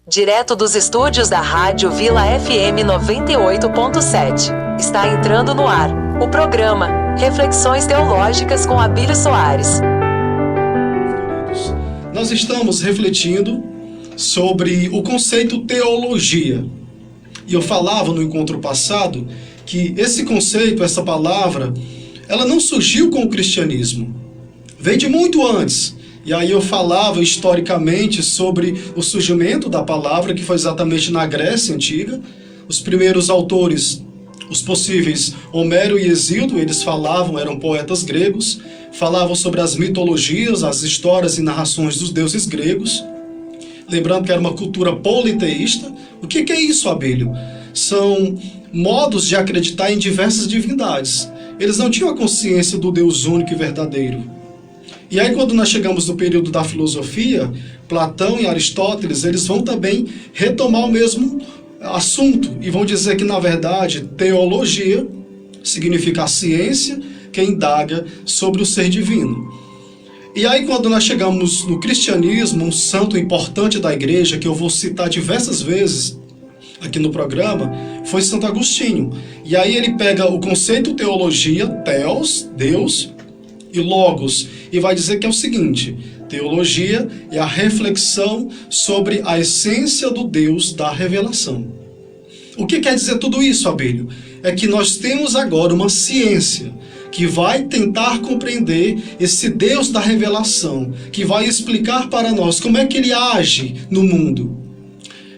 Direto dos estúdios da Rádio Vila FM 98.7. Está entrando no ar o programa Reflexões Teológicas com Abílio Soares. Nós estamos refletindo sobre o conceito teologia. E eu falava no encontro passado que esse conceito, essa palavra, ela não surgiu com o cristianismo. Vem de muito antes. E aí eu falava historicamente sobre o surgimento da palavra, que foi exatamente na Grécia Antiga. Os primeiros autores, os possíveis Homero e Hesíodo, eles falavam, eram poetas gregos, falavam sobre as mitologias, as histórias e narrações dos deuses gregos. Lembrando que era uma cultura politeísta. O que é isso, Abílio? São modos de acreditar em diversas divindades. Eles não tinham a consciência do Deus único e verdadeiro. E aí quando nós chegamos no período da filosofia, Platão e Aristóteles, eles vão também retomar o mesmo assunto e vão dizer que, na verdade, teologia significa a ciência que indaga sobre o ser divino. E aí quando nós chegamos no cristianismo, um santo importante da igreja, que eu vou citar diversas vezes aqui no programa, foi Santo Agostinho. E aí ele pega o conceito teologia, theos, Deus, e logos, e vai dizer que é o seguinte: teologia é a reflexão sobre a essência do Deus da revelação. O que quer dizer tudo isso, Abílio? É que nós temos agora uma ciência que vai tentar compreender esse Deus da revelação, que vai explicar para nós como é que ele age no mundo.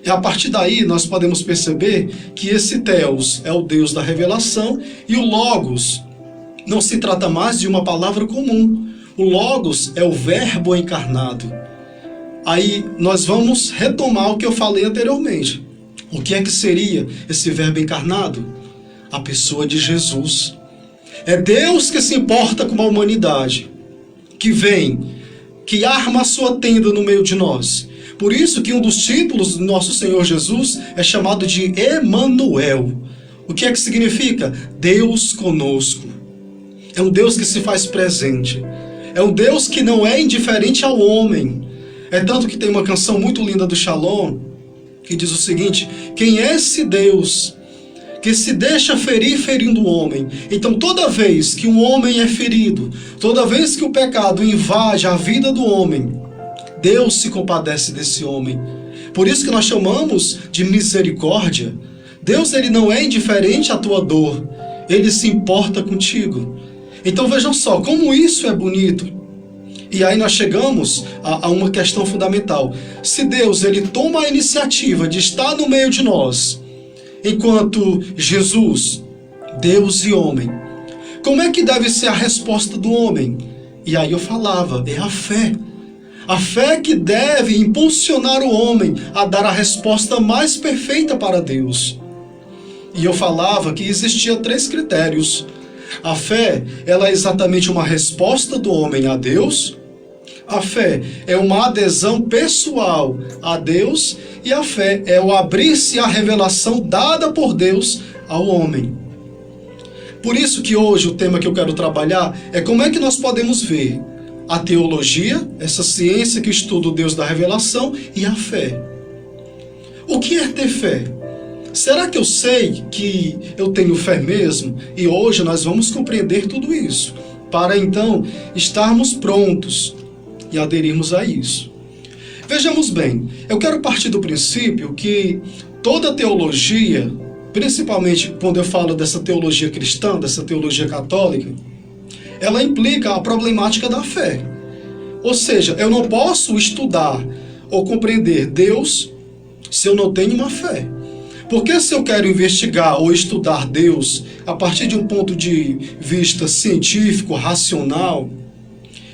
E a partir daí nós podemos perceber que esse Theos é o Deus da revelação e o Logos não se trata mais de uma palavra comum. O Logos é o verbo encarnado. Aí nós vamos retomar o que eu falei anteriormente. O que é que seria esse verbo encarnado? A pessoa de Jesus. É Deus que se importa com a humanidade, que vem, que arma a sua tenda no meio de nós. Por isso que um dos títulos do nosso Senhor Jesus é chamado de Emanuel. O que é que significa? Deus conosco. É um Deus que se faz presente. É um Deus que não é indiferente ao homem. É tanto que tem uma canção muito linda do Shalom, que diz o seguinte: quem é esse Deus que se deixa ferir ferindo o homem? Então toda vez que um homem é ferido, toda vez que o pecado invade a vida do homem, Deus se compadece desse homem. Por isso que nós chamamos de misericórdia. Deus, ele não é indiferente à tua dor. Ele se importa contigo. Então vejam só, como isso é bonito. E aí nós chegamos a uma questão fundamental. Se Deus, ele toma a iniciativa de estar no meio de nós, enquanto Jesus, Deus e homem, como é que deve ser a resposta do homem? E aí eu falava, é a fé. A fé que deve impulsionar o homem a dar a resposta mais perfeita para Deus. E eu falava que existia 3 critérios. A fé, ela é exatamente uma resposta do homem a Deus. A fé é uma adesão pessoal a Deus. E a fé é o abrir-se à revelação dada por Deus ao homem. Por isso que hoje o tema que eu quero trabalhar é como é que nós podemos ver a teologia, essa ciência que estuda o Deus da revelação, e a fé. O que é ter fé? Será que eu sei que eu tenho fé mesmo? E hoje nós vamos compreender tudo isso, para então estarmos prontos e aderirmos a isso. Vejamos bem, eu quero partir do princípio que toda teologia, principalmente quando eu falo dessa teologia cristã, dessa teologia católica, ela implica a problemática da fé. Ou seja, eu não posso estudar ou compreender Deus se eu não tenho uma fé. Porque se eu quero investigar ou estudar Deus a partir de um ponto de vista científico, racional,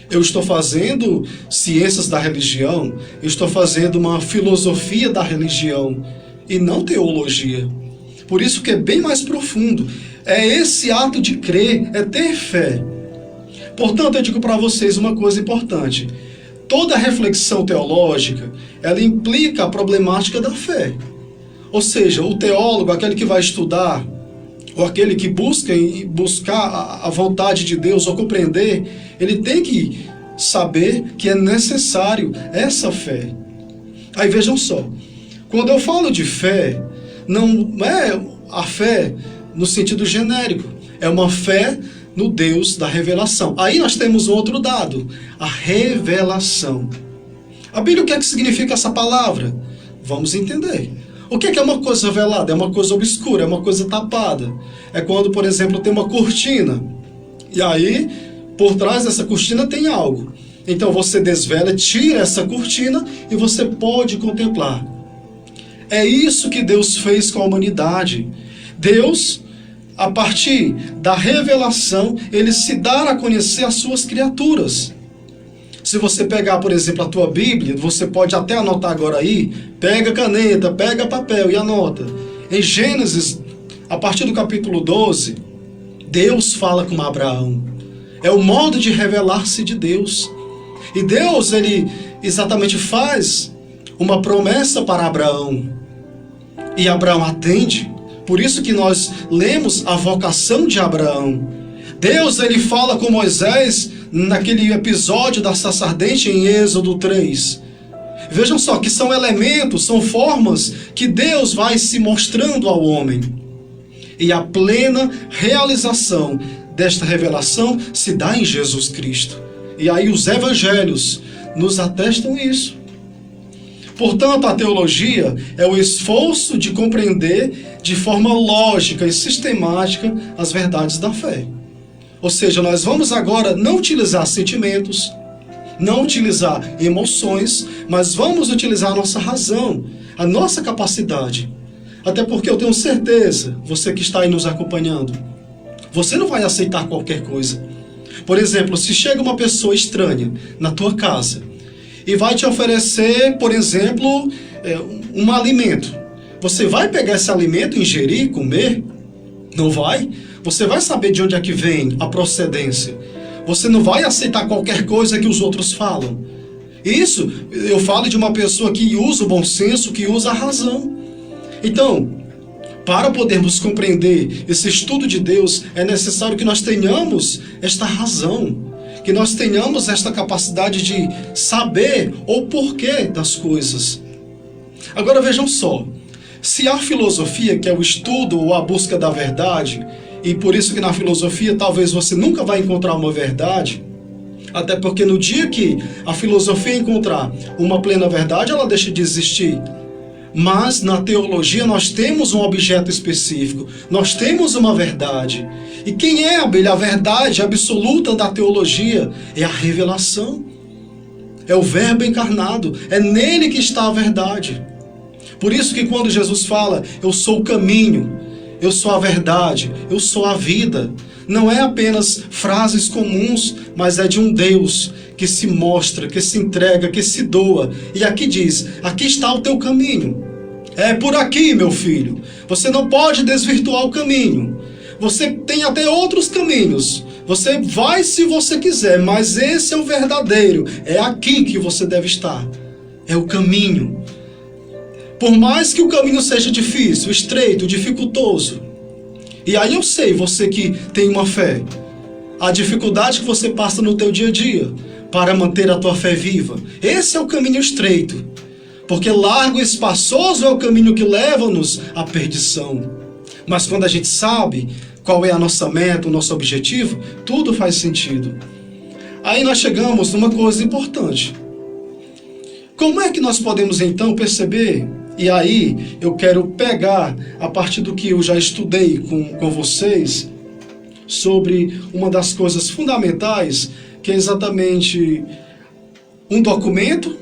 eu estou fazendo ciências da religião, eu estou fazendo uma filosofia da religião e não teologia. Por isso que é bem mais profundo. É esse ato de crer, é ter fé. Portanto, eu digo para vocês uma coisa importante. Toda reflexão teológica, ela implica a problemática da fé. Ou seja, o teólogo, aquele que vai estudar, ou aquele que buscar a vontade de Deus ou compreender, ele tem que saber que é necessário essa fé. Aí vejam só, Quando eu falo de fé, não é a fé no sentido genérico, é uma fé no Deus da revelação. Aí nós temos outro dado, a revelação. A Bíblia, o que é que significa essa palavra? Vamos entender. O que é uma coisa velada? É uma coisa obscura, é uma coisa tapada. É quando, por exemplo, tem uma cortina, e aí, por trás dessa cortina tem algo. Então você desvela, tira essa cortina e você pode contemplar. É isso que Deus fez com a humanidade. Deus, a partir da revelação, ele se dá a conhecer as suas criaturas. Se você pegar, por exemplo, a tua Bíblia, você pode até anotar agora aí, pega caneta, pega papel e anota. Em Gênesis, a partir do capítulo 12, Deus fala com Abraão. É o modo de revelar-se de Deus. E Deus, ele exatamente faz uma promessa para Abraão. E Abraão atende. Por isso que nós lemos a vocação de Abraão. Deus, ele fala com Moisés naquele episódio da sarça ardente em Êxodo 3. Vejam só que são elementos, são formas que Deus vai se mostrando ao homem. E a plena realização desta revelação se dá em Jesus Cristo. E aí os evangelhos nos atestam isso. Portanto, a teologia é o esforço de compreender de forma lógica e sistemática as verdades da fé. Ou seja, nós vamos agora não utilizar sentimentos, não utilizar emoções, mas vamos utilizar a nossa razão, a nossa capacidade. Até porque eu tenho certeza, você que está aí nos acompanhando, você não vai aceitar qualquer coisa. Por exemplo, se chega uma pessoa estranha na tua casa e vai te oferecer, por exemplo, um alimento. Você vai pegar esse alimento, ingerir, comer? Não vai? Você vai saber de onde é que vem a procedência. Você não vai aceitar qualquer coisa que os outros falam. Isso, eu falo de uma pessoa que usa o bom senso, que usa a razão. Então, para podermos compreender esse estudo de Deus, é necessário que nós tenhamos esta razão, que nós tenhamos esta capacidade de saber o porquê das coisas. Agora vejam só, se a filosofia, que é o estudo ou a busca da verdade, e por isso que na filosofia talvez você nunca vai encontrar uma verdade, até porque no dia que a filosofia encontrar uma plena verdade, ela deixa de existir. Mas na teologia nós temos um objeto específico, nós temos uma verdade. E quem é a verdade absoluta da teologia? É a revelação. É o Verbo encarnado, é nele que está a verdade. Por isso que quando Jesus fala, eu sou o caminho, eu sou a verdade, eu sou a vida, não é apenas frases comuns, mas é de um Deus que se mostra, que se entrega, que se doa. E aqui diz, aqui está o teu caminho. É por aqui, meu filho. Você não pode desvirtuar o caminho. Você tem até outros caminhos. Você vai se você quiser, mas esse é o verdadeiro. É aqui que você deve estar. É o caminho. Por mais que o caminho seja difícil, estreito, dificultoso. E aí eu sei, você que tem uma fé, a dificuldade que você passa no teu dia a dia para manter a tua fé viva. Esse é o caminho estreito. Porque largo e espaçoso é o caminho que leva-nos à perdição. Mas quando a gente sabe qual é a nossa meta, o nosso objetivo, tudo faz sentido. Aí nós chegamos numa coisa importante. Como é que nós podemos então perceber? E aí eu quero pegar a partir do que eu já estudei com vocês sobre uma das coisas fundamentais, que é exatamente um documento.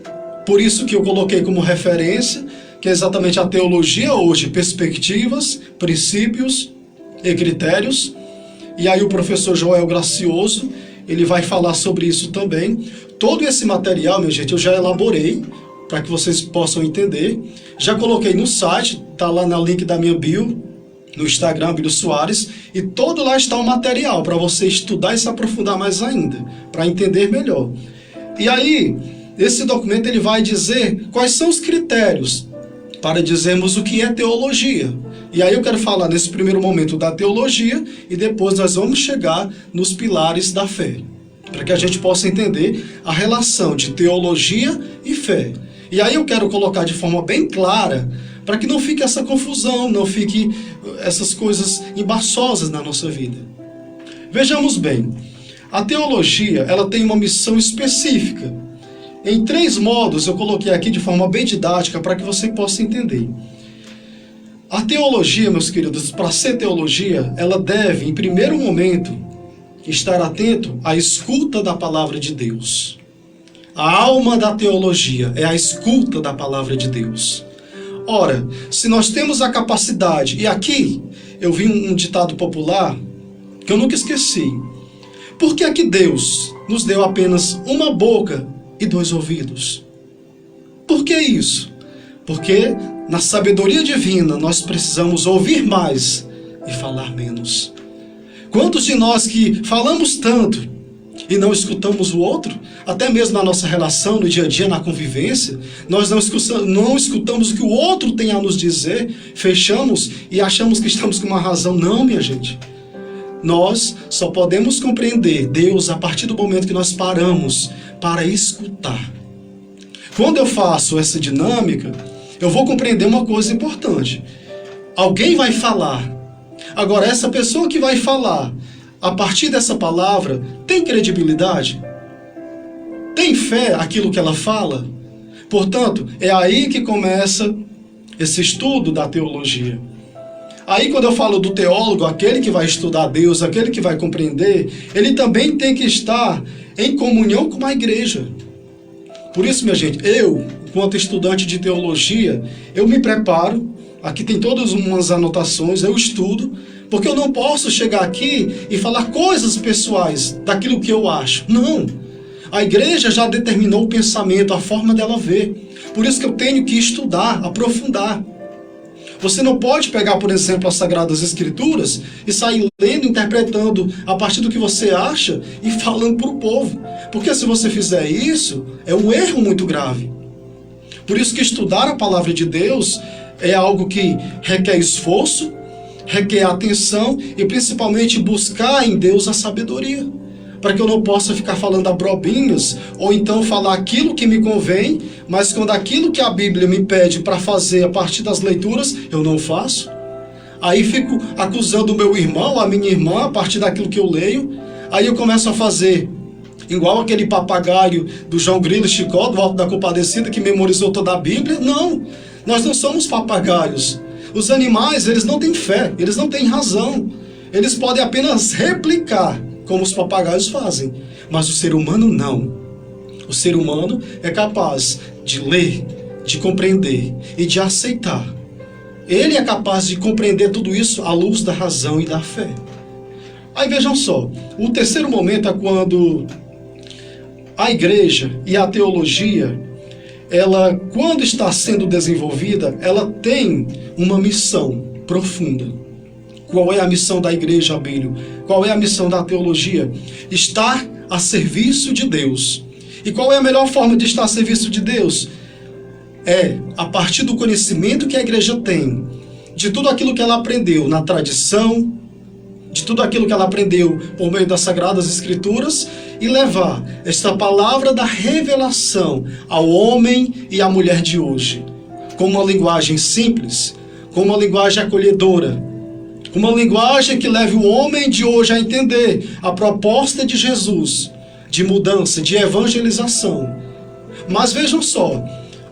Por isso que eu coloquei como referência, que é exatamente a teologia hoje, perspectivas, princípios e critérios. E aí o professor Joel Gracioso, ele vai falar sobre isso também. Todo esse material, minha gente, eu já elaborei para que vocês possam entender. Já coloquei no site, está lá no link da minha bio, no Instagram, Bílio Soares, e todo lá está o material para você estudar e se aprofundar mais ainda, para entender melhor. E aí, esse documento ele vai dizer quais são os critérios para dizermos o que é teologia. E aí eu quero falar nesse primeiro momento da teologia e depois nós vamos chegar nos pilares da fé, para que a gente possa entender a relação de teologia e fé. E aí eu quero colocar de forma bem clara, para que não fique essa confusão, não fique essas coisas embaraçosas na nossa vida. Vejamos bem, a teologia, ela tem uma missão específica. Em 3 modos eu coloquei aqui de forma bem didática para que você possa entender. A teologia, meus queridos, para ser teologia, ela deve, em primeiro momento, estar atento à escuta da palavra de Deus. A alma da teologia é a escuta da palavra de Deus. Ora, se nós temos a capacidade, e aqui eu vi um ditado popular que eu nunca esqueci. Por que é que Deus nos deu apenas uma boca e 2 ouvidos? Por que isso? Porque na sabedoria divina nós precisamos ouvir mais e falar menos. Quantos de nós que falamos tanto e não escutamos o outro, até mesmo na nossa relação, no dia a dia, na convivência, nós não escutamos o que o outro tem a nos dizer, fechamos e achamos que estamos com uma razão. Não, minha gente. Nós só podemos compreender Deus a partir do momento que nós paramos para escutar. Quando eu faço essa dinâmica, eu vou compreender uma coisa importante. Alguém vai falar. Agora, essa pessoa que vai falar, a partir dessa palavra, tem credibilidade? Tem fé aquilo que ela fala? Portanto, é aí que começa esse estudo da teologia. Aí quando eu falo do teólogo, aquele que vai estudar Deus, aquele que vai compreender, ele também tem que estar em comunhão com a igreja. Por isso, minha gente, eu, enquanto estudante de teologia, eu me preparo, aqui tem todas umas anotações, eu estudo, porque eu não posso chegar aqui e falar coisas pessoais daquilo que eu acho. Não. A igreja já determinou o pensamento, a forma dela ver. Por isso que eu tenho que estudar, aprofundar. Você não pode pegar, por exemplo, as Sagradas Escrituras e sair lendo, interpretando a partir do que você acha e falando para o povo. Porque se você fizer isso, é um erro muito grave. Por isso que estudar a palavra de Deus é algo que requer esforço, requer atenção e principalmente buscar em Deus a sabedoria. Para que eu não possa ficar falando abrobinhos ou então falar aquilo que me convém, mas quando aquilo que a Bíblia me pede para fazer a partir das leituras, eu não faço. Aí fico acusando o meu irmão, a minha irmã, a partir daquilo que eu leio. Aí eu começo a fazer igual aquele papagaio do João Grilo Chicó, do Alto da Compadecida, que memorizou toda a Bíblia. Não, nós não somos papagaios. Os animais, eles não têm fé, eles não têm razão. Eles podem apenas replicar, como os papagaios fazem. Mas o ser humano não. O ser humano é capaz de ler, de compreender e de aceitar. Ele é capaz de compreender tudo isso à luz da razão e da fé. Aí vejam só, o terceiro momento é quando a igreja e a teologia, ela, quando está sendo desenvolvida, ela tem uma missão profunda. Qual é a missão da igreja, Abílio? Qual é a missão da teologia? Estar a serviço de Deus. E qual é a melhor forma de estar a serviço de Deus? É a partir do conhecimento que a igreja tem, de tudo aquilo que ela aprendeu na tradição, de tudo aquilo que ela aprendeu por meio das Sagradas Escrituras, e levar esta palavra da revelação ao homem e à mulher de hoje, com uma linguagem simples, com uma linguagem acolhedora, uma linguagem que leve o homem de hoje a entender a proposta de Jesus, de mudança, de evangelização. Mas vejam só,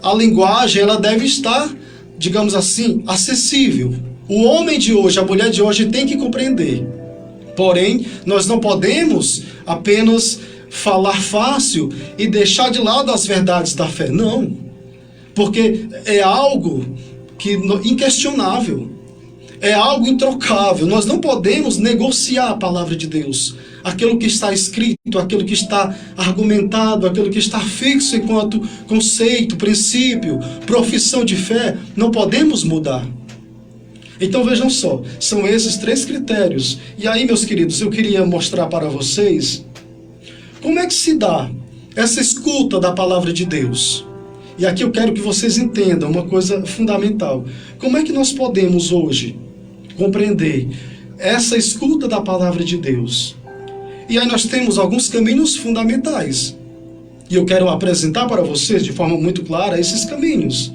a linguagem ela deve estar, digamos assim, acessível. O homem de hoje, a mulher de hoje tem que compreender. Porém, nós não podemos apenas falar fácil e deixar de lado as verdades da fé. Não, porque é algo inquestionável. É algo introcável. Nós não podemos negociar a palavra de Deus. Aquilo que está escrito, aquilo que está argumentado, aquilo que está fixo enquanto conceito, princípio, profissão de fé, não podemos mudar. Então vejam só, são esses 3 critérios. E aí, meus queridos, eu queria mostrar para vocês como é que se dá essa escuta da palavra de Deus. E aqui eu quero que vocês entendam uma coisa fundamental. Como é que nós podemos hoje compreender essa escuta da palavra de Deus? E aí nós temos alguns caminhos fundamentais. E eu quero apresentar para vocês de forma muito clara esses caminhos.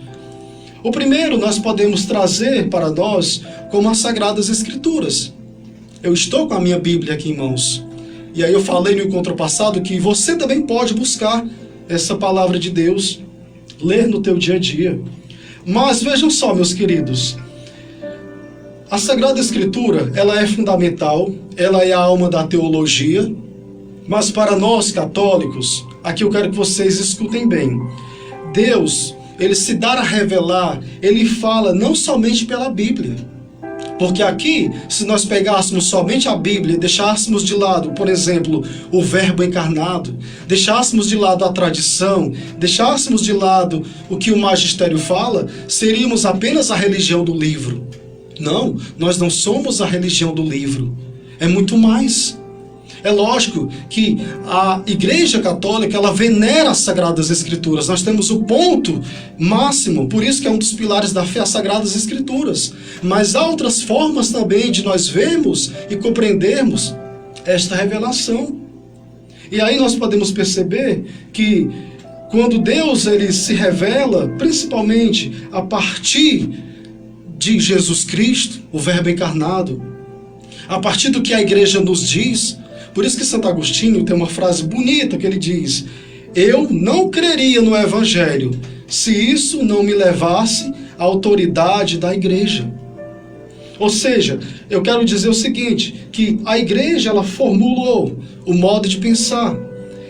O primeiro nós podemos trazer para nós como as Sagradas Escrituras. Eu estou com a minha Bíblia aqui em mãos. E aí eu falei no encontro passado que você também pode buscar essa palavra de Deus, ler no teu dia a dia. Mas vejam só, meus queridos, a Sagrada Escritura, ela é fundamental, ela é a alma da teologia, mas para nós católicos, aqui eu quero que vocês escutem bem. Deus, ele se dá a revelar, ele fala não somente pela Bíblia. Porque aqui, se nós pegássemos somente a Bíblia e deixássemos de lado, por exemplo, o Verbo encarnado, deixássemos de lado a tradição, deixássemos de lado o que o magistério fala, seríamos apenas a religião do livro. Não, nós não somos a religião do livro. É muito mais. É lógico que a Igreja Católica, ela venera as Sagradas Escrituras. Nós temos o ponto máximo, por isso que é um dos pilares da fé, as Sagradas Escrituras. Mas há outras formas também de nós vermos e compreendermos esta revelação. E aí nós podemos perceber que quando Deus ele se revela, principalmente a partir de Jesus Cristo, o Verbo encarnado, a partir do que a Igreja nos diz. Por isso que Santo Agostinho tem uma frase bonita que ele diz: eu não creria no Evangelho se isso não me levasse à autoridade da Igreja. Ou seja, eu quero dizer o seguinte, que a Igreja ela formulou o modo de pensar.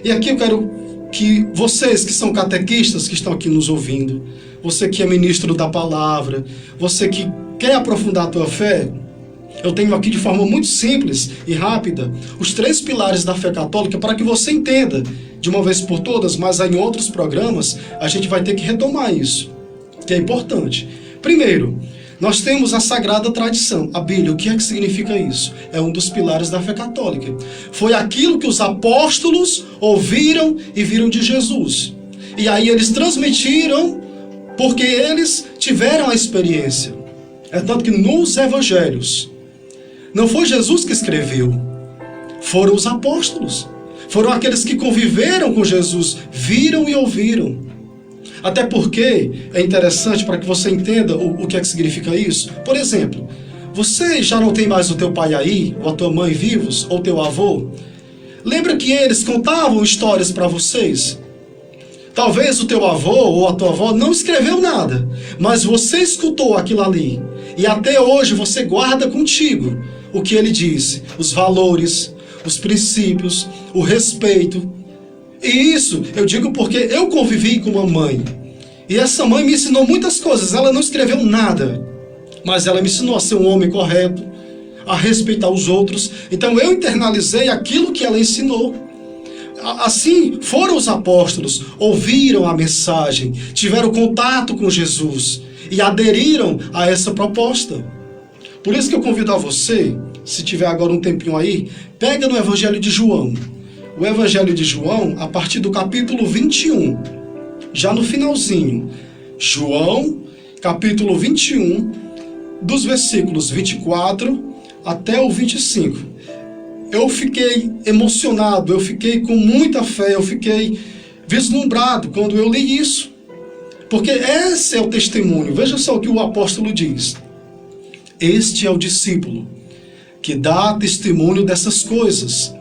E aqui eu quero que vocês que são catequistas, que estão aqui nos ouvindo, você que é ministro da palavra, você que quer aprofundar a tua fé, eu tenho aqui de forma muito simples e rápida os 3 pilares da fé católica para que você entenda de uma vez por todas, mas em outros programas a gente vai ter que retomar isso, que é importante. Primeiro, nós temos a Sagrada Tradição, a Bíblia. O que é que significa isso? É um dos pilares da fé católica. Foi aquilo que os apóstolos ouviram e viram de Jesus. E aí eles transmitiram porque eles tiveram a experiência. É tanto que nos evangelhos, não foi Jesus que escreveu, foram os apóstolos. Foram aqueles que conviveram com Jesus, viram e ouviram. Até porque é interessante para que você entenda o que é que significa isso. Por exemplo, você já não tem mais o teu pai aí, ou a tua mãe vivos, ou teu avô? Lembra que eles contavam histórias para vocês? Talvez o teu avô ou a tua avó não escreveu nada, mas você escutou aquilo ali. E até hoje você guarda contigo o que ele disse, os valores, os princípios, o respeito. E isso eu digo porque eu convivi com uma mãe. E essa mãe me ensinou muitas coisas. Ela não escreveu nada, mas ela me ensinou a ser um homem correto, a respeitar os outros. Então eu internalizei aquilo que ela ensinou. Assim foram os apóstolos, ouviram a mensagem, tiveram contato com Jesus e aderiram a essa proposta. Por isso que eu convido a você, se tiver agora um tempinho aí, pega no Evangelho de João. O Evangelho de João, a partir do capítulo 21, já no finalzinho. João, capítulo 21, dos versículos 24 até o 25. Eu fiquei emocionado, eu fiquei com muita fé, eu fiquei vislumbrado quando eu li isso. Porque esse é o testemunho. Veja só o que o apóstolo diz. Este é o discípulo que dá testemunho dessas coisas,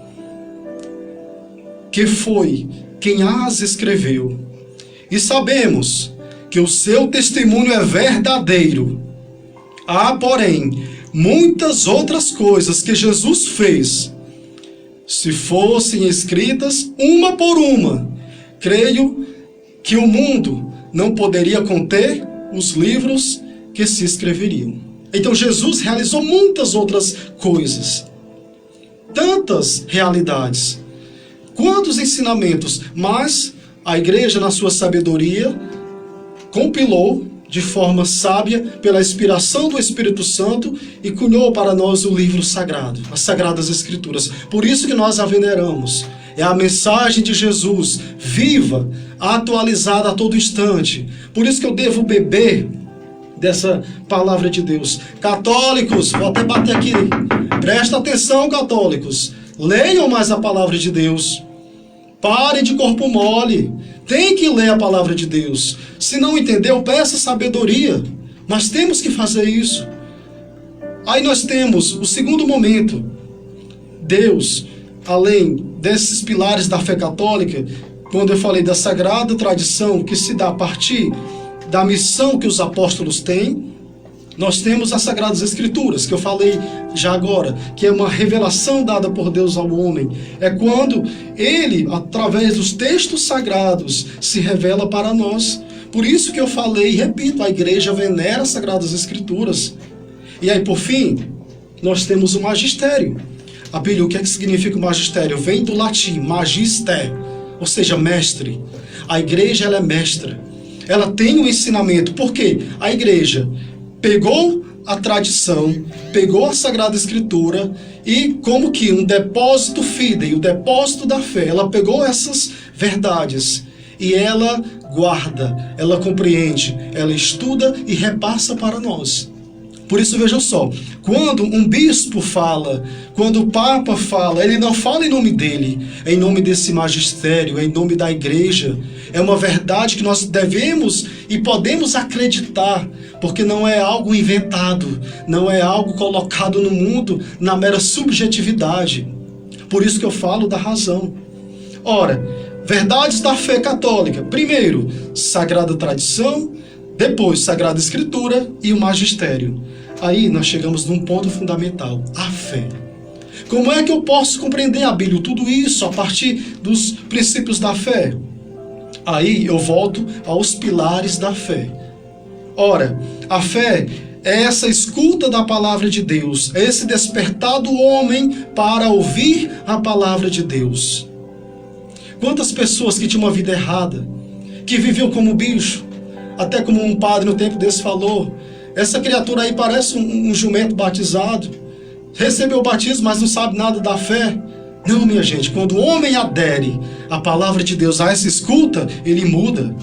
que foi quem as escreveu. E sabemos que o seu testemunho é verdadeiro. Há, porém, muitas outras coisas que Jesus fez. Se fossem escritas uma por uma, creio que o mundo não poderia conter os livros que se escreveriam. Então Jesus realizou muitas outras coisas, tantas realidades, quantos ensinamentos, mas a igreja, na sua sabedoria, compilou de forma sábia, pela inspiração do Espírito Santo, e cunhou para nós o livro sagrado, as Sagradas Escrituras. Por isso que nós a veneramos. É a mensagem de Jesus, viva, atualizada a todo instante. Por isso que eu devo beber dessa palavra de Deus. Católicos, vou até bater aqui. Presta atenção, católicos. Leiam mais a palavra de Deus. Pare de corpo mole. Tem que ler a palavra de Deus. Se não entendeu, peça sabedoria. Mas temos que fazer isso. Aí nós temos o segundo momento. Deus, além desses pilares da fé católica, quando eu falei da sagrada tradição que se dá a partir da missão que os apóstolos têm, nós temos as Sagradas Escrituras, que eu falei já agora, que é uma revelação dada por Deus ao homem. É quando Ele, através dos textos sagrados, se revela para nós. Por isso que eu falei e repito, a igreja venera as Sagradas Escrituras. E aí, por fim, nós temos o magistério. Abílio, o que é que significa o magistério? Vem do latim, magister, ou seja, mestre. A igreja, ela é mestra. Ela tem um ensinamento. Por quê? A igreja pegou a tradição, pegou a Sagrada Escritura e, como que um depósito fidei, o depósito da fé, ela pegou essas verdades e ela guarda, ela compreende, ela estuda e repassa para nós. Por isso, vejam só, quando um bispo fala, quando o Papa fala, ele não fala em nome dele, é em nome desse magistério, é em nome da igreja. É uma verdade que nós devemos e podemos acreditar, porque não é algo inventado, não é algo colocado no mundo na mera subjetividade. Por isso que eu falo da razão. Ora, verdades da fé católica. Primeiro, Sagrada Tradição, depois Sagrada Escritura e o magistério. Aí nós chegamos num ponto fundamental, a fé. Como é que eu posso compreender, Abílio, tudo isso a partir dos princípios da fé? Aí eu volto aos pilares da fé. Ora, a fé é essa escuta da palavra de Deus, é esse despertar do homem para ouvir a palavra de Deus. Quantas pessoas que tinham uma vida errada, que viviam como bicho, até como um padre no tempo desse falou, essa criatura aí parece um jumento batizado, recebeu o batismo, mas não sabe nada da fé. Não, minha gente, quando o homem adere à palavra de Deus, a essa escuta, ele muda.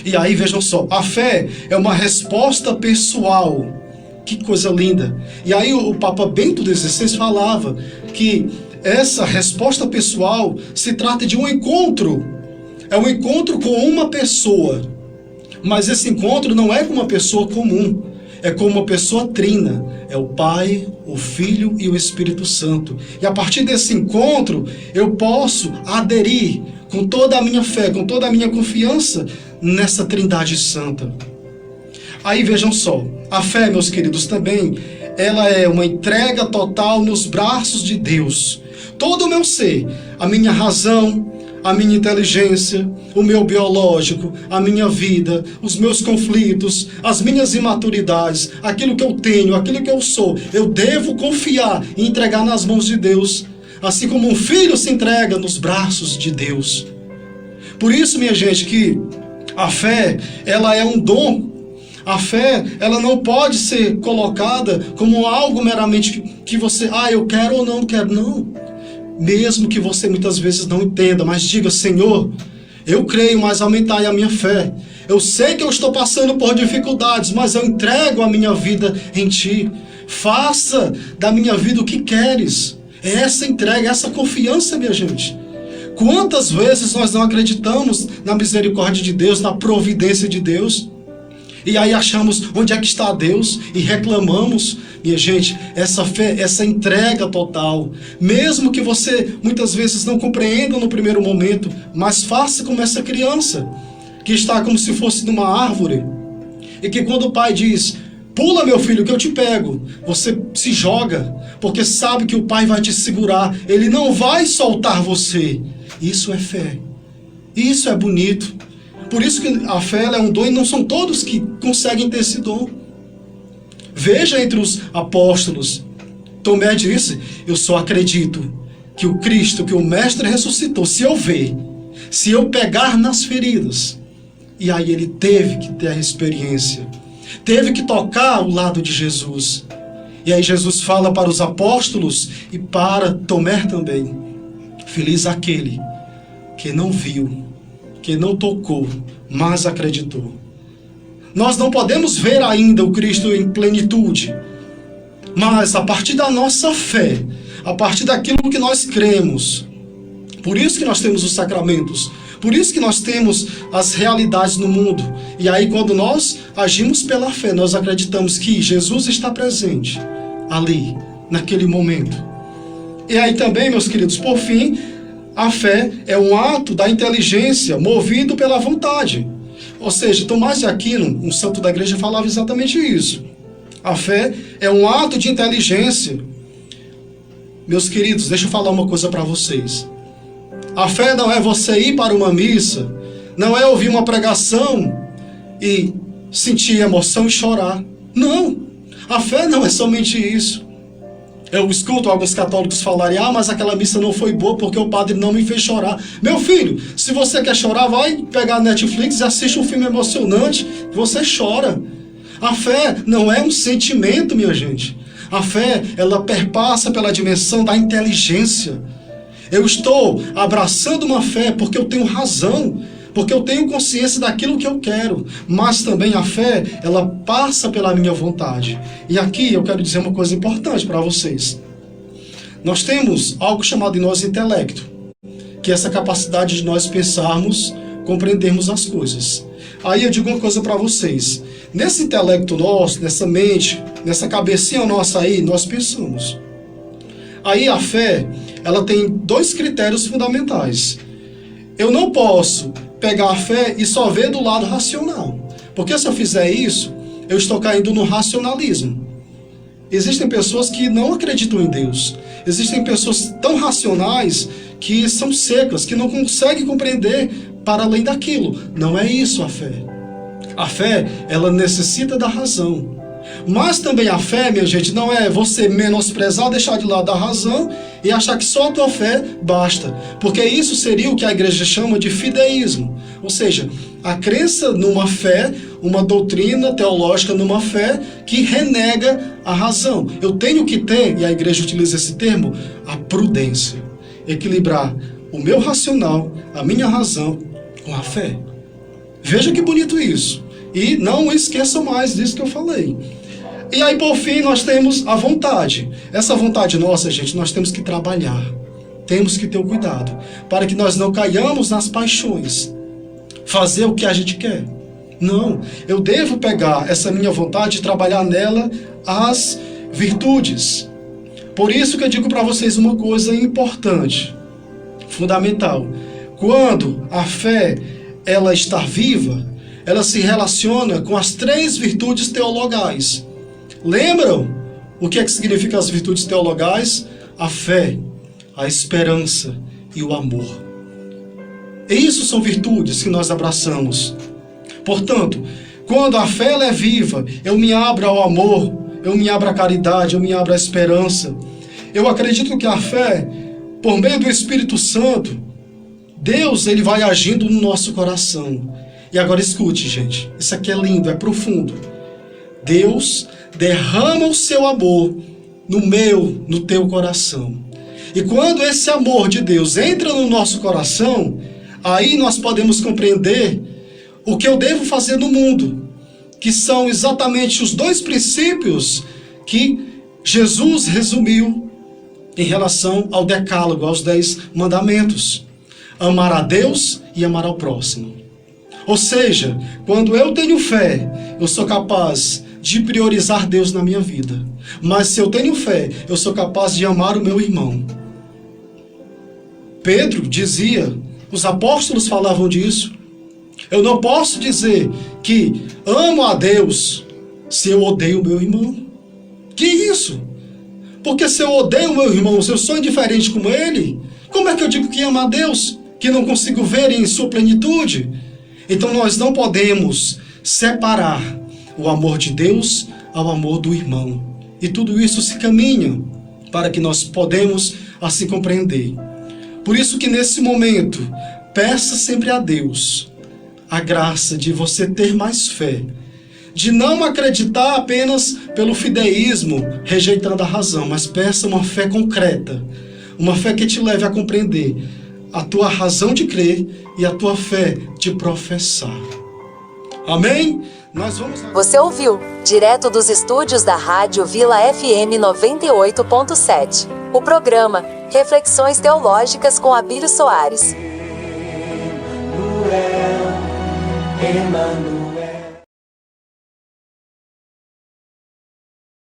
E aí, vejam só, a fé é uma resposta pessoal. Que coisa linda. E aí o Papa Bento XVI falava que essa resposta pessoal se trata de um encontro. É um encontro com uma pessoa. Mas esse encontro não é com uma pessoa comum, é com uma pessoa trina. É o Pai, o Filho e o Espírito Santo. E a partir desse encontro, eu posso aderir com toda a minha fé, com toda a minha confiança nessa Trindade Santa. Aí vejam só, a fé, meus queridos, também, ela é uma entrega total nos braços de Deus. Todo o meu ser, a minha razão, a minha inteligência, o meu biológico, a minha vida, os meus conflitos, as minhas imaturidades, aquilo que eu tenho, aquilo que eu sou, eu devo confiar e entregar nas mãos de Deus, assim como um filho se entrega nos braços de Deus. Por isso, minha gente, que a fé, ela é um dom. A fé, ela não pode ser colocada como algo meramente que você, eu quero ou não quero, não. Mesmo que você muitas vezes não entenda, mas diga, Senhor, eu creio, mas aumentai a minha fé. Eu sei que eu estou passando por dificuldades, mas eu entrego a minha vida em Ti. Faça da minha vida o que queres. É essa entrega, essa confiança, minha gente. Quantas vezes nós não acreditamos na misericórdia de Deus, na providência de Deus? E aí achamos onde é que está Deus e reclamamos. Minha gente, essa fé, essa entrega total, mesmo que você muitas vezes não compreenda no primeiro momento, mas faça como essa criança, que está como se fosse numa árvore, e que quando o pai diz, pula meu filho que eu te pego, você se joga, porque sabe que o pai vai te segurar, ele não vai soltar você. Isso é fé, isso é bonito. Por isso que a fé ela é um dom e não são todos que conseguem ter esse dom. Veja entre os apóstolos, Tomé disse, eu só acredito que o Cristo, que o Mestre ressuscitou, se eu ver, se eu pegar nas feridas. E aí ele teve que ter a experiência, teve que tocar o lado de Jesus. E aí Jesus fala para os apóstolos e para Tomé também, feliz aquele que não viu, que não tocou, mas acreditou. Nós não podemos ver ainda o Cristo em plenitude, mas a partir da nossa fé, a partir daquilo que nós cremos, Por isso que nós temos os sacramentos. Por isso que nós temos as realidades no mundo. E aí, quando nós agimos pela fé, nós acreditamos que Jesus está presente ali, naquele momento. E aí também, meus queridos, por fim, a fé é um ato da inteligência movido pela vontade. Ou seja, Tomás de Aquino, um santo da igreja, falava exatamente isso. A fé é um ato de inteligência. Meus queridos, deixa eu falar uma coisa para vocês. A fé não é você ir para uma missa, não é ouvir uma pregação e sentir emoção e chorar. Não, a fé não é somente isso. Eu escuto alguns católicos falarem, mas aquela missa não foi boa porque o padre não me fez chorar. Meu filho, se você quer chorar, vai pegar a Netflix e assiste um filme emocionante, você chora. A fé não é um sentimento, minha gente. A fé, ela perpassa pela dimensão da inteligência. Eu estou abraçando uma fé porque eu tenho razão, porque eu tenho consciência daquilo que eu quero, mas também a fé, ela passa pela minha vontade. E aqui eu quero dizer uma coisa importante para vocês. Nós temos algo chamado em nós intelecto, que é essa capacidade de nós pensarmos, compreendermos as coisas. Aí eu digo uma coisa para vocês. Nesse intelecto nosso, nessa mente, nessa cabecinha nossa aí, nós pensamos. Aí a fé, ela tem dois critérios fundamentais. Eu não posso pegar a fé e só ver do lado racional. Porque se eu fizer isso, eu estou caindo no racionalismo. Existem pessoas que não acreditam em Deus. Existem pessoas tão racionais que são secas, que não conseguem compreender para além daquilo. Não é isso a fé. A fé, ela necessita da razão. Mas também a fé, minha gente, não é você menosprezar, deixar de lado a razão e achar que só a tua fé basta. Porque isso seria o que a igreja chama de fideísmo. Ou seja, a crença numa fé, uma doutrina teológica numa fé que renega a razão. Eu tenho que ter, e a igreja utiliza esse termo, a prudência. Equilibrar o meu racional, a minha razão com a fé. Veja que bonito isso. E não esqueçam mais disso que eu falei. E aí, por fim, nós temos a vontade. Essa vontade nossa, gente, nós temos que trabalhar. Temos que ter o cuidado para que nós não caiamos nas paixões. Fazer o que a gente quer. Não, eu devo pegar essa minha vontade e trabalhar nela as virtudes. Por isso que eu digo para vocês uma coisa importante, fundamental. Quando a fé, ela está viva, ela se relaciona com as 3 virtudes teologais. Lembram o que significa as virtudes teologais? A fé, a esperança e o amor. E isso são virtudes que nós abraçamos. Portanto, quando a fé ela é viva, eu me abro ao amor, eu me abro à caridade, eu me abro à esperança. Eu acredito que a fé, por meio do Espírito Santo, Deus ele vai agindo no nosso coração. E agora escute, gente, isso aqui é lindo, é profundo. Deus derrama o seu amor no teu coração. E quando esse amor de Deus entra no nosso coração, aí nós podemos compreender o que eu devo fazer no mundo, que são exatamente os 2 princípios que Jesus resumiu em relação ao decálogo, aos 10 mandamentos. Amar a Deus e amar ao próximo. Ou seja, quando eu tenho fé, eu sou capaz de priorizar Deus na minha vida. Mas se eu tenho fé, eu sou capaz de amar o meu irmão. Pedro dizia, os apóstolos falavam disso. Eu não posso dizer que amo a Deus se eu odeio o meu irmão. Que isso? Porque se eu odeio o meu irmão, se eu sou indiferente com ele, como é que eu digo que amo a Deus, que não consigo ver em sua plenitude? Então nós não podemos separar o amor de Deus ao amor do irmão. E tudo isso se caminha para que nós podemos assim compreender. Por isso que nesse momento, peça sempre a Deus a graça de você ter mais fé, de não acreditar apenas pelo fideísmo, rejeitando a razão, mas peça uma fé concreta, uma fé que te leve a compreender a tua razão de crer e a tua fé de professar. Amém? Nós vamos... Você ouviu, direto dos estúdios da Rádio Vila FM 98.7, o programa Reflexões Teológicas com Abílio Soares. Emmanuel.